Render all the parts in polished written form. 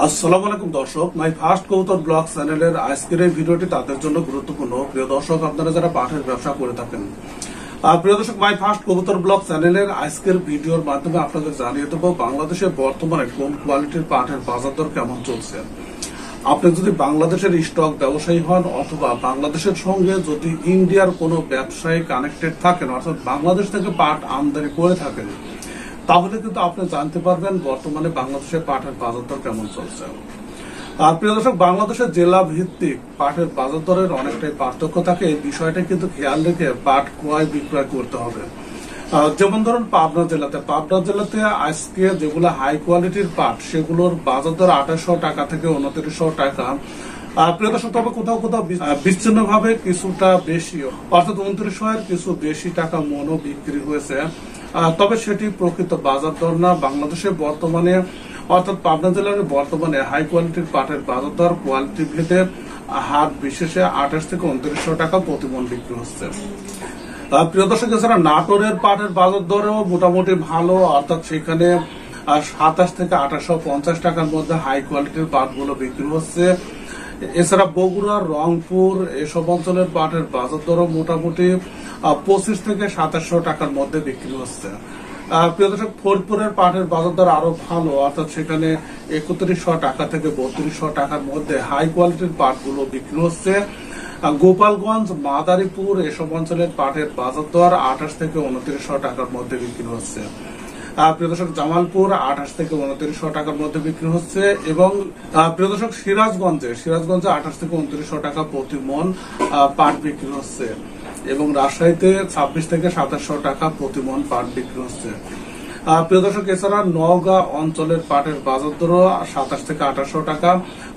আসসালামু আলাইকুম দর্শক, মাই ফার্স্ট কবুতর ব্লগ চ্যানেলের আজকের এই ভিডিওটি তাদের জন্য গুরুত্বপূর্ণ। প্রিয় দর্শক, আপনারা যারা পাঠের ব্যবসা করে থাকেন, প্রিয় দর্শক, মাই ফার্স্ট কবুতর ব্লগ চ্যানেলের আজকের ভিডিওর মাধ্যমে আপনাদের জানিয়ে দেবো বাংলাদেশে বর্তমানে কোন কোয়ালিটির পাঠের বাজার দর কেমন চলছে। আপনি যদি বাংলাদেশের স্টক ব্যবসায়ী হন অথবা বাংলাদেশের সঙ্গে যদি ইন্ডিয়ার কোনো ব্যবসায়ী কানেক্টেড থাকেন, অর্থাৎ বাংলাদেশ থেকে পাট আমদানি করে থাকেন, তাহলে কিন্তু আপনি জানতে পারবেন বর্তমানে বাংলাদেশের পাটের বাজার দর কেমন চলছে। প্রিয় দর্শক, বাংলাদেশের জেলা ভিত্তিক পাটের বাজার দরের অনেকটাই পার্থক্য থাকে। এই বিষয়টা কিন্তু খেয়াল রেখে পাট ক্রয় বিক্রয় করতে হবে। যেমন ধরুন পাবনা জেলাতে আজকে যেগুলো হাই কোয়ালিটির পাট সেগুলোর বাজার দর 2800 টাকা থেকে 2900 টাকা। প্রিয় দর্শক, তবে কোথাও কোথাও বিচ্ছিন্ন ভাবে কিছুটা বেশি, অর্থাৎ 2900 কিছু বেশি টাকা মনও বিক্রি হয়েছে। তবে সেটি প্রকৃত বাজার দর না। বাংলাদেশে বর্তমানে অর্থাৎ পাবনা জেলার বর্তমানে হাই কোয়ালিটির পাটের বাজার দর কোয়ালিটি ভেদে হাট বিশেষে 28 থেকে 2900 টাকা প্রতি মন বিক্রি হচ্ছে। প্রিয় দর্শক, এছাড়া নাটোরের পাটের বাজার দরেও মোটামুটি ভালো, অর্থাৎ সেখানে 27 থেকে 2850 টাকার মধ্যে হাই কোয়ালিটির পাটগুলো বিক্রি হচ্ছে। এছাড়া বগুড়া, রংপুর এসব অঞ্চলের পাটের বাজার দরও মোটামুটি 25 থেকে 2700 টাকার মধ্যে বিক্রি হচ্ছে। প্রিয় দর্শক, ফরিদপুরের পাটের বাজার দর আরো ভালো, অর্থাৎ সেখানে 3100 টাকা থেকে 3200 টাকার মধ্যে হাই কোয়ালিটির পাটগুলো বিক্রি হচ্ছে। গোপালগঞ্জ, মাদারীপুর এসব অঞ্চলের পাটের বাজার দর 28 থেকে 2900 টাকার মধ্যে বিক্রি হচ্ছে। প্রিয় দর্শক, জামালপুর 28 থেকে 2900 টাকার মধ্যে বিক্রি হচ্ছে। এবং প্রিয় দর্শক, সিরাজগঞ্জে 28 থেকে 2900 টাকা প্রতি মন পাট বিক্রি হচ্ছে। এবং রাজশাহীতে 26 থেকে 2700 টাকা প্রতি মন পাট বিক্রি হচ্ছে। প্রিয় দর্শক, এছাড়া নওগাঁ অঞ্চলের পাটের বাজার দর 27 থেকে 2800 টাকা।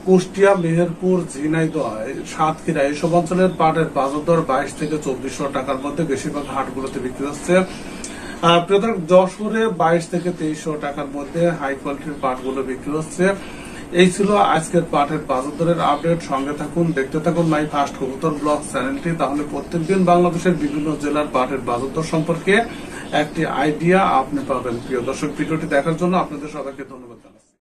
কুষ্টিয়া, মেহেরপুর, ঝিনাইদহ, সাতক্ষীরা এসব অঞ্চলের পাটের বাজার দর 22 থেকে 2400 টাকার মধ্যে বেশিরভাগ হাটগুলোতে বিক্রি হচ্ছে। প্রিয় দর্শক, যশোরে 22 থেকে 2300 টাকার মধ্যে হাই কোয়ালিটির পাটগুলো বিক্রি হচ্ছে। এই ছিল আজকের পাটের বাজার দরের আপডেট। সঙ্গে থাকুন, দেখতে থাকুন মাই ফার্স্ট কবুতর ব্লগ চ্যানেলটি, তাহলে প্রত্যেকদিন বাংলাদেশের বিভিন্ন জেলার পাটের বাজার দর সম্পর্কে একটি আইডিয়া আপনি পাবেন। প্রিয় দর্শক, ভিডিওটি দেখার জন্য আপনাদের সবাইকে ধন্যবাদ জানাচ্ছি।